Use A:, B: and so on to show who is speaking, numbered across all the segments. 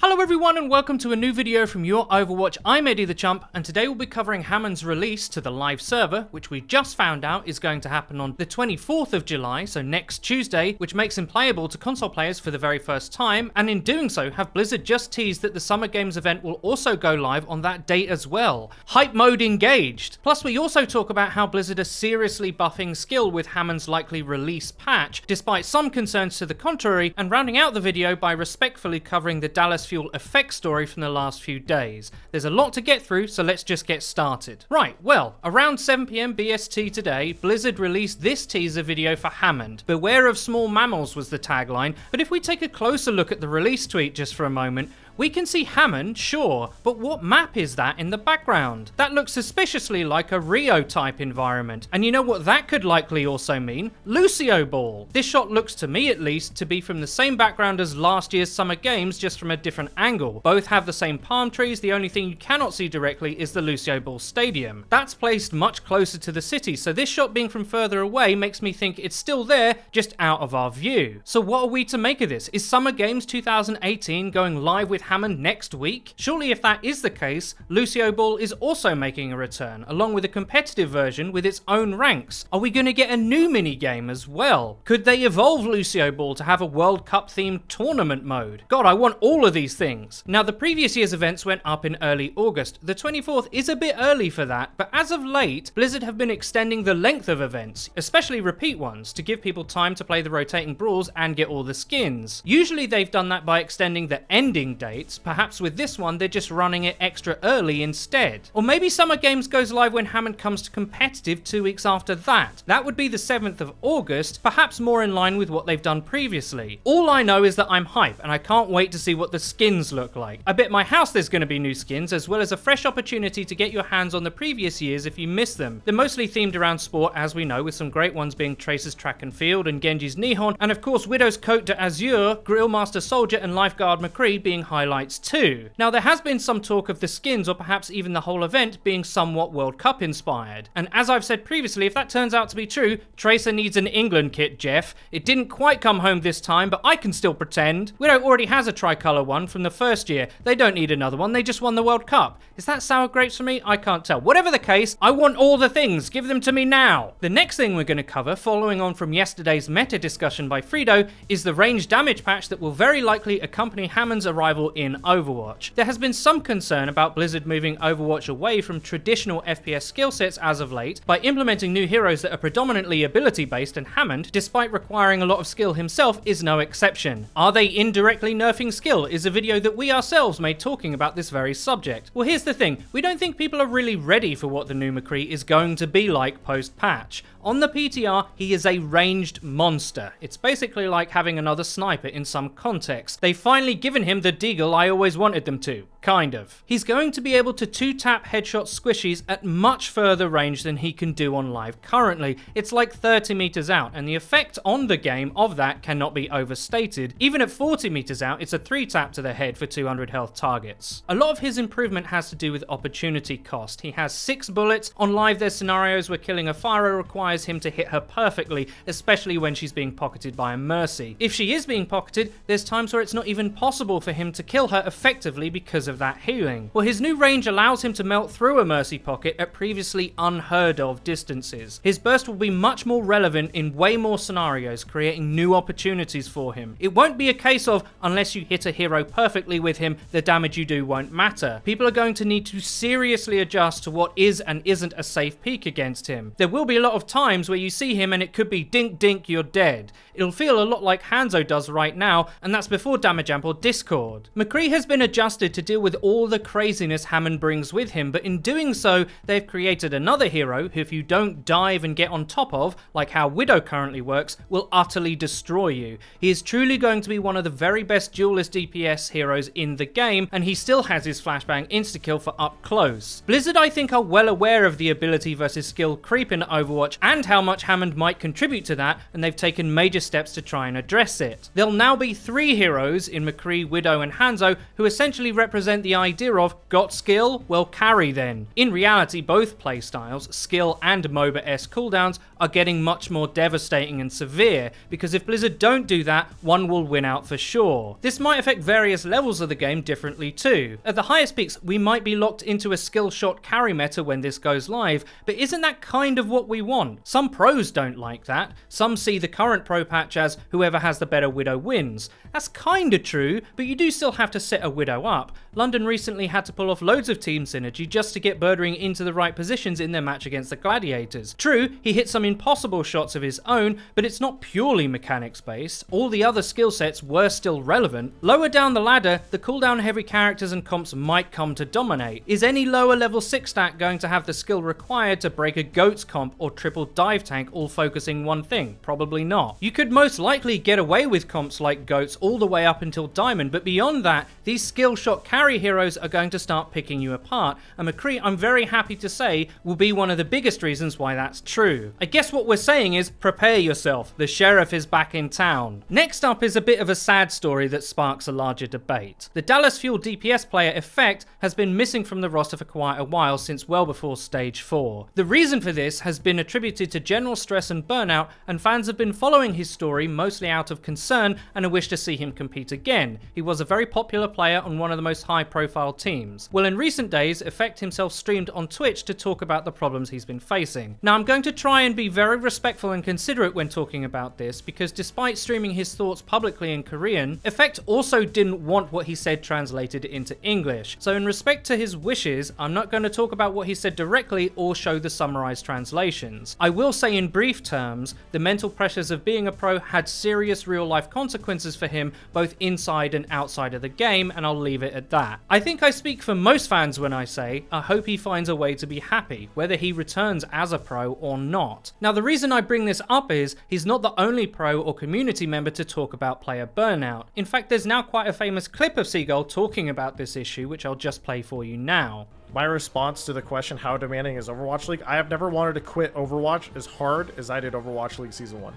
A: Hello everyone and welcome to a new video from your Overwatch. I'm Eddie the Chump and today we'll be covering Hammond's release to the live server, which we just found out is going to happen on the 24th of July, so next Tuesday, which makes him playable to console players for the very first time, and in doing so have Blizzard just teased that the Summer Games event will also go live on that date as well. Hype mode engaged! Plus we also talk about how Blizzard are seriously buffing skill with Hammond's likely release patch, despite some concerns to the contrary, and rounding out the video by respectfully covering the Dallas Fuel effect story from the last few days. There's a lot to get through, so let's just get started. Right, well, around 7 PM BST today, Blizzard released this teaser video for Hammond. Beware of small mammals was the tagline, but if we take a closer look at the release tweet just for a moment, we can see Hammond, sure, but what map is that in the background? That looks suspiciously like a Rio type environment. And you know what that could likely also mean? Lucio Ball. This shot looks to me at least to be from the same background as last year's Summer Games, just from a different angle. Both have the same palm trees, the only thing you cannot see directly is the Lucio Ball Stadium. That's placed much closer to the city, so this shot being from further away makes me think it's still there, just out of our view. So what are we to make of this? Is Summer Games 2018 going live with Hammond next week? Surely if that is the case, Lucio Ball is also making a return, along with a competitive version with its own ranks. Are we going to get a new minigame as well? Could they evolve Lucio Ball to have a World Cup themed tournament mode? God, I want all of these things. Now the previous year's events went up in early August. The 24th is a bit early for that, but as of late, Blizzard have been extending the length of events, especially repeat ones, to give people time to play the rotating brawls and get all the skins. Usually they've done that by extending the ending date. Perhaps with this one they're just running it extra early instead. Or maybe Summer Games goes live when Hammond comes to competitive 2 weeks after that. That would be the 7th of August, perhaps more in line with what they've done previously. All I know is that I'm hype and I can't wait to see what the skins look like. I bet my house there's going to be new skins, as well as a fresh opportunity to get your hands on the previous years if you missed them. They're mostly themed around sport, as we know, with some great ones being Tracer's Track and Field and Genji's Nihon, and of course Widow's Cote d'Azur, Grillmaster Soldier and Lifeguard McCree being highlights too. Now there has been some talk of the skins, or perhaps even the whole event, being somewhat World Cup inspired. And as I've said previously, if that turns out to be true, Tracer needs an England kit, Jeff. It didn't quite come home this time, but I can still pretend. Widow already has a tricolour one from the first year. They don't need another one, they just won the World Cup. Is that sour grapes for me? I can't tell. Whatever the case, I want all the things. Give them to me now. The next thing we're going to cover, following on from yesterday's meta discussion by Fredo, is the range damage patch that will very likely accompany Hammond's arrival in Overwatch. There has been some concern about Blizzard moving Overwatch away from traditional FPS skill sets as of late by implementing new heroes that are predominantly ability based, and Hammond, despite requiring a lot of skill himself, is no exception. Are they indirectly nerfing skill? Is a video that we ourselves made talking about this very subject. Well, here's the thing, we don't think people are really ready for what the new McCree is going to be like post patch. On the PTR, he is a ranged monster. It's basically like having another sniper in some context. They've finally given him the deagle I always wanted them to. Kind of. He's going to be able to 2-tap headshot squishies at much further range than he can do on live currently. It's like 30 meters out, and the effect on the game of that cannot be overstated. Even at 40 meters out, it's a 3-tap to the head for 200 health targets. A lot of his improvement has to do with opportunity cost. He has 6 bullets. On live, there's scenarios where killing a Pharah requires him to hit her perfectly, especially when she's being pocketed by a Mercy. If she is being pocketed, there's times where it's not even possible for him to kill her effectively because of that healing. Well, his new range allows him to melt through a Mercy pocket at previously unheard of distances. His burst will be much more relevant in way more scenarios, creating new opportunities for him. It won't be a case of, unless you hit a hero perfectly with him, the damage you do won't matter. People are going to need to seriously adjust to what is and isn't a safe peak against him. There will be a lot of times where you see him and it could be dink dink, you're dead. It'll feel a lot like Hanzo does right now, and that's before damage amp or discord. McCree has been adjusted to deal with all the craziness Hammond brings with him, but in doing so, they've created another hero who, if you don't dive and get on top of, like how Widow currently works, will utterly destroy you. He is truly going to be one of the very best duelist DPS heroes in the game, and he still has his flashbang insta-kill for up close. Blizzard, I think, are well aware of the ability versus skill creep in Overwatch and how much Hammond might contribute to that, and they've taken major steps to try and address it. There'll now be 3 heroes in McCree, Widow and Hanzo who essentially represent represent the idea of, got skill? Well, carry then. In reality, both playstyles, skill and MOBA-esque cooldowns, are getting much more devastating and severe, because if Blizzard don't do that, one will win out for sure. This might affect various levels of the game differently too. At the highest peaks, we might be locked into a skill shot carry meta when this goes live, but isn't that kind of what we want? Some pros don't like that. Some see the current pro patch as whoever has the better Widow wins. That's kinda true, but you do still have to set a Widow up. London recently had to pull off loads of team synergy just to get Birdring into the right positions in their match against the Gladiators. True, he hit some impossible shots of his own, but it's not purely mechanics based. All the other skill sets were still relevant. Lower down the ladder, the cooldown heavy characters and comps might come to dominate. Is any lower level 6 stat going to have the skill required to break a Goats comp or triple dive tank all focusing one thing? Probably not. You could most likely get away with comps like Goats all the way up until Diamond, but beyond that, these skill shot carry heroes are going to start picking you apart, and McCree, I'm very happy to say, will be one of the biggest reasons why that's true. I guess what we're saying is, prepare yourself, the sheriff is back in town. Next up is a bit of a sad story that sparks a larger debate. The Dallas Fuel DPS player Effect has been missing from the roster for quite a while, since well before Stage 4. The reason for this has been attributed to general stress and burnout, and fans have been following his story mostly out of concern and a wish to see him compete again. He was a very popular player on one of the most high profile teams. Well, in recent days, Effect himself streamed on Twitch to talk about the problems he's been facing. Now, I'm going to try and be very respectful and considerate when talking about this, because despite streaming his thoughts publicly in Korean, Effect also didn't want what he said translated into English. So in respect to his wishes, I'm not going to talk about what he said directly or show the summarized translations. I will say in brief terms, the mental pressures of being a pro had serious real life consequences for him, both inside and outside of the game, and I'll leave it at that. I think I speak for most fans when I say, I hope he finds a way to be happy, whether he returns as a pro or not. Now, the reason I bring this up is, he's not the only pro or community member to talk about player burnout. In fact, there's now quite a famous clip of Seagull talking about this issue, which I'll just play for you now.
B: My response to the question, how demanding is Overwatch League? I have never wanted to quit Overwatch as hard as I did Overwatch League Season 1.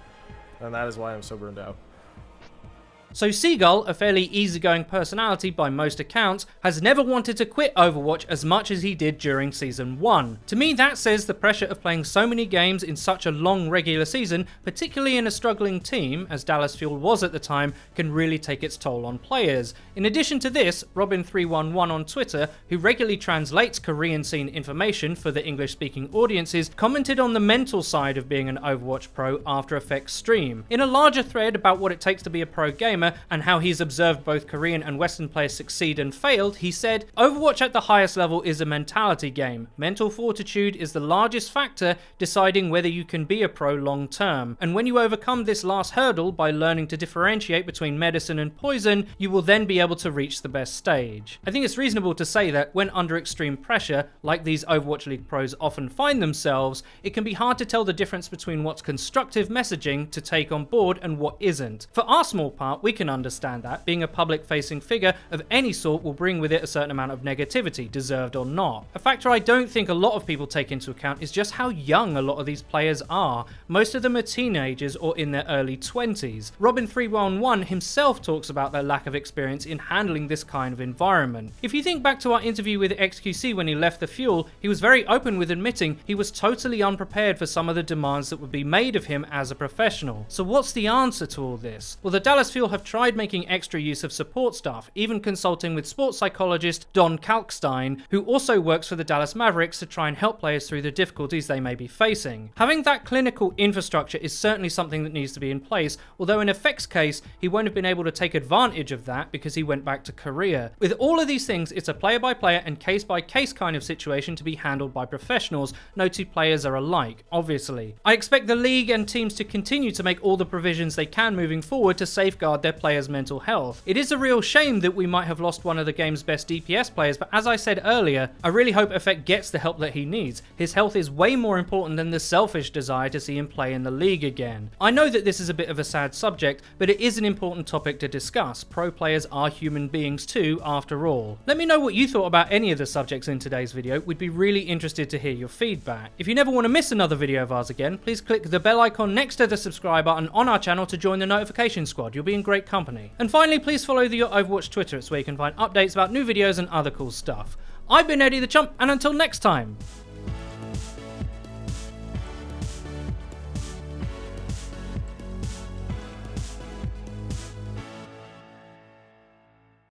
B: And that is why I'm so burned out.
A: So Seagull, a fairly easygoing personality by most accounts, has never wanted to quit Overwatch as much as he did during Season 1. To me, that says the pressure of playing so many games in such a long regular season, particularly in a struggling team, as Dallas Fuel was at the time, can really take its toll on players. In addition to this, Robin311 on Twitter, who regularly translates Korean scene information for the English-speaking audiences, commented on the mental side of being an Overwatch pro after Effect's stream. In a larger thread about what it takes to be a pro gamer, and how he's observed both Korean and Western players succeed and failed, he said, Overwatch at the highest level is a mentality game. Mental fortitude is the largest factor deciding whether you can be a pro long term. And when you overcome this last hurdle by learning to differentiate between medicine and poison, you will then be able to reach the best stage. I think it's reasonable to say that when under extreme pressure, like these Overwatch League pros often find themselves, it can be hard to tell the difference between what's constructive messaging to take on board and what isn't. For our small part, we can understand that being a public-facing figure of any sort will bring with it a certain amount of negativity, deserved or not. A factor I don't think a lot of people take into account is just how young a lot of these players are. Most of them are teenagers or in their early 20s. Robin311 himself talks about their lack of experience in handling this kind of environment. If you think back to our interview with XQC when he left the Fuel, he was very open with admitting he was totally unprepared for some of the demands that would be made of him as a professional. So what's the answer to all this? Well, the Dallas Fuel have tried making extra use of support staff, even consulting with sports psychologist Don Kalkstein, who also works for the Dallas Mavericks to try and help players through the difficulties they may be facing. Having that clinical infrastructure is certainly something that needs to be in place, although in Effect's case, he won't have been able to take advantage of that because he went back to Korea. With all of these things, it's a player-by-player and case-by-case kind of situation to be handled by professionals. No two players are alike, obviously. I expect the league and teams to continue to make all the provisions they can moving forward to safeguard their players' mental health. It is a real shame that we might have lost one of the game's best DPS players, but as I said earlier, I really hope Effect gets the help that he needs. His health is way more important than the selfish desire to see him play in the league again. I know that this is a bit of a sad subject, but it is an important topic to discuss. Pro players are human beings too, after all. Let me know what you thought about any of the subjects in today's video. We'd be really interested to hear your feedback. If you never want to miss another video of ours again, please click the bell icon next to the subscribe button on our channel to join the notification squad. You'll be in great great company. And finally, please follow the Your Overwatch Twitter. It's where you can find updates about new videos and other cool stuff. I've been Eddie the Chump, and until next time,